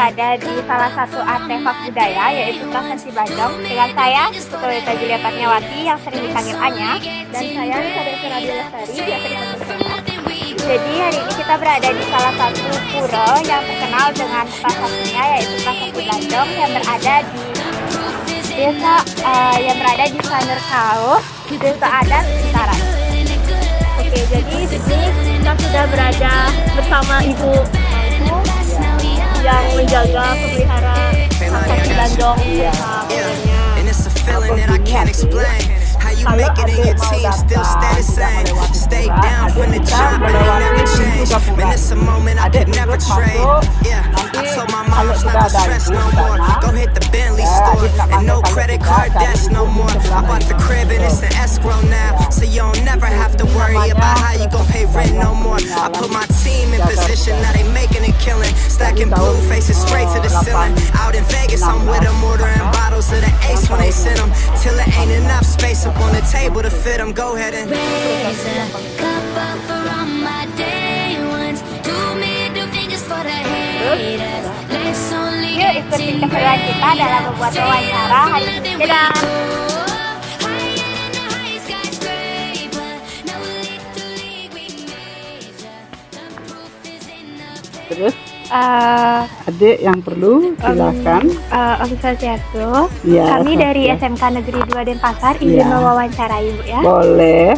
berada di salah satu artefak budaya yaitu Prasasti Blanjong dengan saya Putulita Julia Fatniawati yang sering dipanggil Anya dan saya Nisa Desi Radio Lestari yang sering dipanggil Sena. Jadi hari ini kita berada di salah satu pura yang terkenal dengan prasastinya yaitu Prasasti Blanjong yang berada di desa di Sanurkau, Desa Adat Sitaran. Oke, jadi di sini kita sudah berada bersama Ibu yang menjaga pemelihara Prasasti Blanjong How you make it in your team, still stay the same. Stay down from the jump and they never change. Man, it's a moment I could never trade. Yeah, I told my mom it's not to stress no more. Go hit the Bentley store and no credit card debts no more. I bought the crib and it's an escrow now, so you don't never have to worry about how you gon' pay rent no more. I put my team in position, now they making a killing. Stacking blue faces straight to the ceiling. Out in Vegas, I'm with them ordering bottles of the Ace when they send them. Till it ain't enough space up on the table to fit them. Go ahead and raise a cup up for all my day ones. Do me do fingers for the haters. Let's only Yuk ikuti keseruan kita dalam membuat wawancara hari ini. Dadah! Terus adik yang perlu silakan. Om Swastiastu, Ya, kami dari Swastiastu. SMK Negeri 2 Denpasar izin Ya. mewawancarai Ibu ya. Boleh.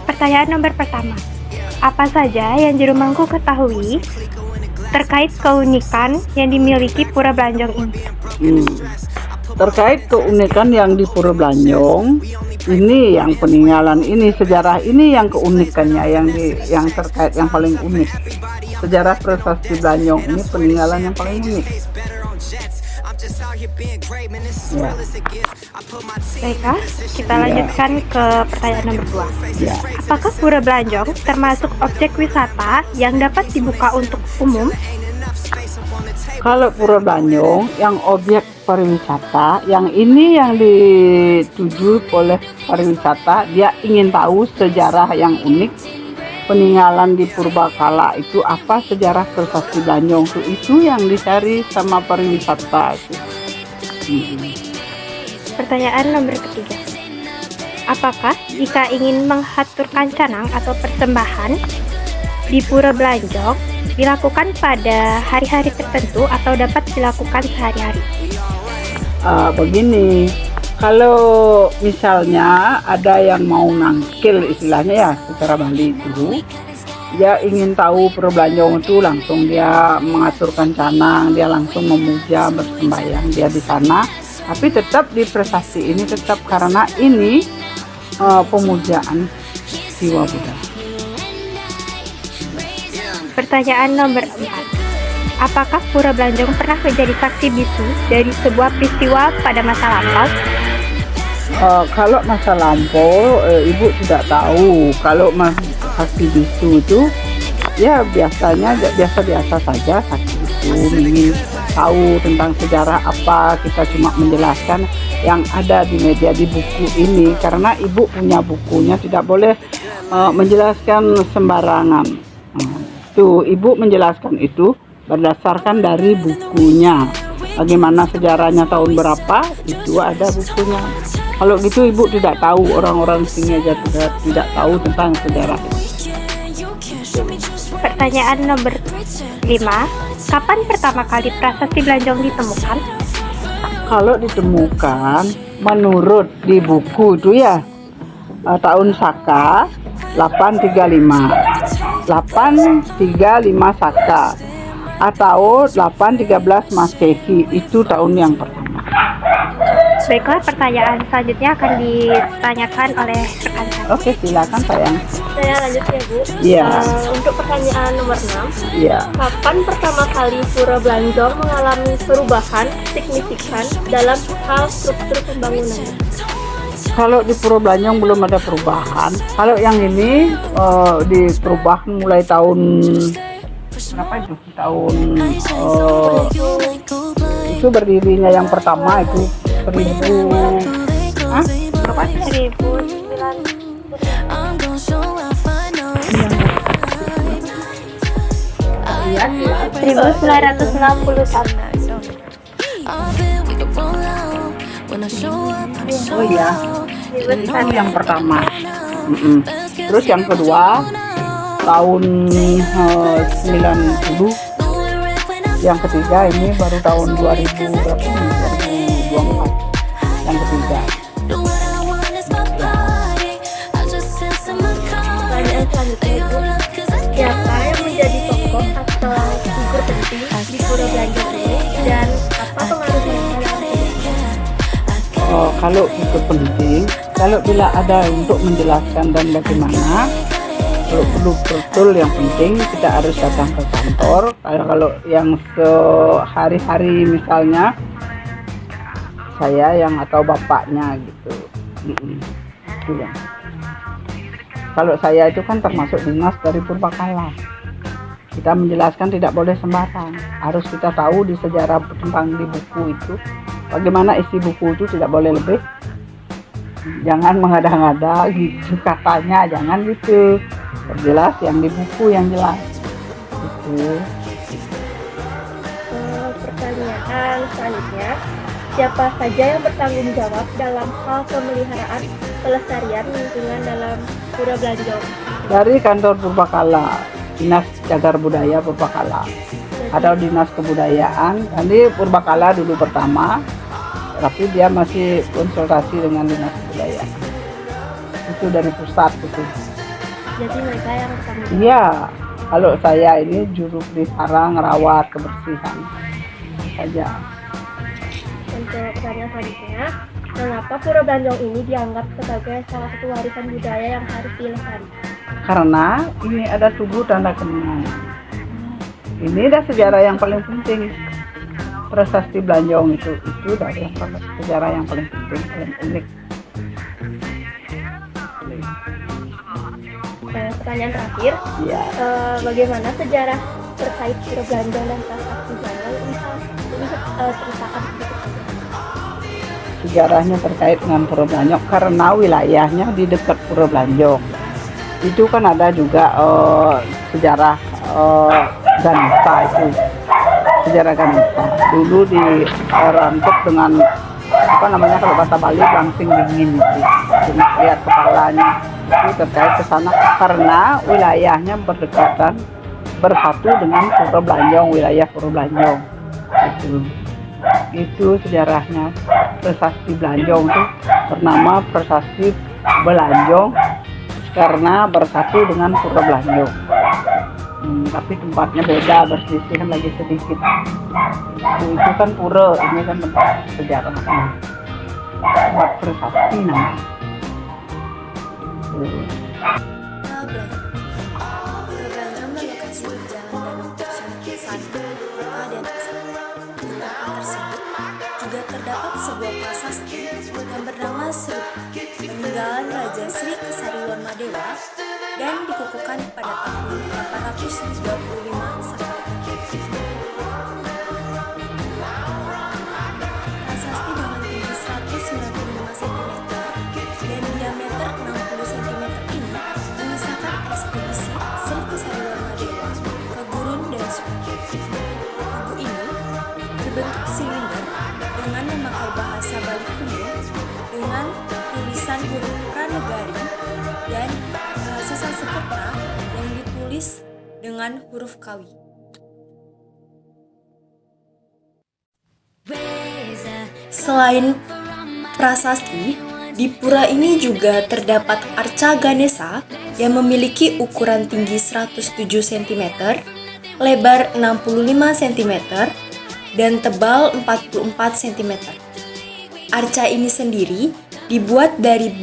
Pertanyaan nomor pertama, apa saja yang Jurumangku ketahui terkait keunikan yang dimiliki Pura Blanjong ini? Terkait keunikan yang di Pura Blanjong ini, yang peninggalan ini, sejarah ini yang keunikannya, yang terkait yang paling unik. Sejarah Prasasti Blanjong ini peninggalan yang paling unik. Ya. Baiklah, kita lanjutkan ke pertanyaan nomor 2. Ya. Apakah Pura Blanjong termasuk objek wisata yang dapat dibuka untuk umum? Kalau Pura Blanjong yang objek pariwisata, yang ini yang dituju oleh pariwisata, dia ingin tahu sejarah yang unik peninggalan di purbakala itu, apa sejarah Prasasti Blanjong itu yang dicari sama pariwisata itu. Pertanyaan nomor ketiga, apakah jika ingin menghaturkan canang atau persembahan di Pura Blanjong dilakukan pada hari-hari tertentu atau dapat dilakukan sehari-hari? Begini, kalau misalnya ada yang mau nangkil istilahnya ya secara Bali itu, dia ingin tahu Pura Blanjong itu, langsung dia mengaturkan canang, dia langsung memuja bersembahyang dia di sana. Tapi tetap di prestasi ini tetap karena ini pemujaan jiwa Buddha. Pertanyaan nomor 4, apakah Pura Blanjong pernah menjadi saksi bisu dari sebuah peristiwa pada masa lampau? Kalau masa lampau, ibu tidak tahu. Kalau saksi bisu itu, ya biasanya biasa-biasa saja saksi bisu. Ingin tahu tentang sejarah apa, kita cuma menjelaskan yang ada di media, di buku ini. Karena ibu punya bukunya, tidak boleh menjelaskan sembarangan. Tuh, ibu menjelaskan itu berdasarkan dari bukunya. Bagaimana sejarahnya tahun berapa, itu ada bukunya. Kalau gitu ibu tidak tahu, orang-orang sini aja tidak tahu tentang sejarah itu. Pertanyaan nomor 5, kapan pertama kali Prasasti Blanjong ditemukan? Kalau ditemukan menurut di buku itu ya, tahun Saka 835 Saka atau 813 Masehi, itu tahun yang pertama. Baiklah, pertanyaan selanjutnya akan ditanyakan oleh rekan saya. Oke, silakan sayang. Saya lanjut ya Bu. Iya. Untuk pertanyaan nomor 6, Iya. kapan pertama kali Pura Blanjong mengalami perubahan signifikan dalam hal struktur pembangunan? Kalau di Pura Blanjong belum ada perubahan. Kalau yang ini di perubahan mulai tahun berapa itu? Tahun itu berdirinya yang pertama itu 1000. ya? 1961. Oh iya, itu yang pertama. Terus yang kedua tahun 90. Yang ketiga ini baru tahun 2000 berapa ini? 2024. Yang ketiga. Pertanyaan selanjutnya itu, siapa yang menjadi tokoh atau figur penting di Pura Blanjong ini dan apa pengaruhnya? Kalau itu penting, kalau bila ada untuk menjelaskan dan bagaimana, kalau perlu betul yang penting kita harus datang ke kantor. Kalau yang sehari-hari misalnya saya yang atau bapaknya gitu. Itu ya. Kalau saya itu kan termasuk dinas dari Purbakala. Kita menjelaskan tidak boleh sembarang. Harus kita tahu di sejarah tentang di buku itu. Bagaimana isi buku itu tidak boleh lebih. Jangan mengada-ngada gitu katanya, jangan gitu. Jelas yang di buku yang jelas. Gitu. Pertanyaan selanjutnya, siapa saja yang bertanggung jawab dalam hal pemeliharaan pelestarian lingkungan dalam Pura Blanjong? Dari kantor Purbakala, Dinas Cagar Budaya Purbakala atau Dinas Kebudayaan. Nanti Purbakala dulu pertama, tapi dia masih konsultasi dengan Dinas Kebudayaan. Itu dari pusat itu. Jadi mereka yang bertanggung jawab. Iya, kalau saya ini juru pelihara ngerawat kebersihan saja. Untuk pertanyaan selanjutnya, mengapa Pura Blanjong ini dianggap sebagai salah satu warisan budaya yang harus dilestarikan? Karena ini ada tugu tanda kenal. Ini dah sejarah yang paling penting. Prasasti Blanjong itu dari sejarah yang paling penting, paling unik. Pertanyaan terakhir, Ya. Bagaimana sejarah terkait Pura Blanjong dan prasasti Blanjong? Bisa ceritakan sedikit saja. Sejarahnya terkait dengan Pura Blanjong karena wilayahnya di dekat Pura Blanjong. Itu kan ada juga sejarah Ganesa itu. Sejarah Ganesa. Dulu dirangkep dengan apa namanya kalau bahasa Bali langsing dingin itu. Cuma lihat kepalanya itu terkait ke sana karena wilayahnya berdekatan bersatu dengan Pura Blanjong, wilayah Pura Blanjong. Itu sejarahnya. Prasasti Blanjong itu bernama Prasasti Blanjong karena bersatu dengan Pura Blanjong. Tapi tempatnya beda, berselisihan lagi sedikit. Itu kan pura, ini kan tempat sejarahnya. Tempat prasasti namanya. Pura Blanjong berlokasi di Jalan Danau Sungai Satu, Kota Denpasar. Di tempat tersebut juga terdapat sebuah prasasti yang bernama Serupa, peninggalan Raja Sri Kesariwarmadewa dan dikukuhkan pada tahun 835 Masehi. Prasasti dengan tinggi 195 cm dan diameter 60 cm ini mengisahkan ekspedisi Sri Kesariwarmadewa ke Gurun dan Sungai. Buku ini berbentuk silinder dengan memakai bahasa Bali kuno dengan tulisan huruf pranegari dan bahasa Sanskerta yang ditulis dengan huruf Kawi. Selain prasasti, di pura ini juga terdapat arca Ganesa yang memiliki ukuran tinggi 107 cm, lebar 65 cm, dan tebal 44 cm. Arca ini sendiri dibuat dari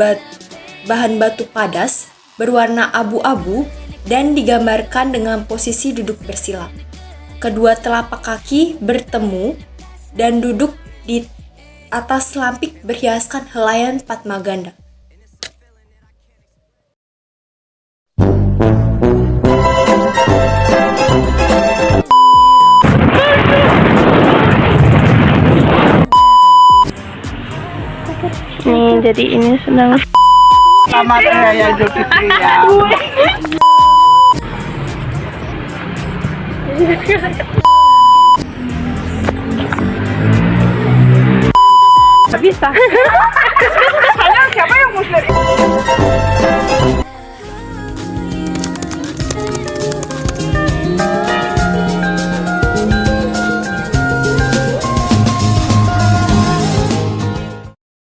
bahan batu padas berwarna abu-abu dan digambarkan dengan posisi duduk bersila. Kedua telapak kaki bertemu dan duduk di atas lampik berhiaskan helaian Padmaganda. Nih, jadi ini sedang Selamat Raya Idul Fitri ya. Nggak bisa. Hanya siapa yang muslim?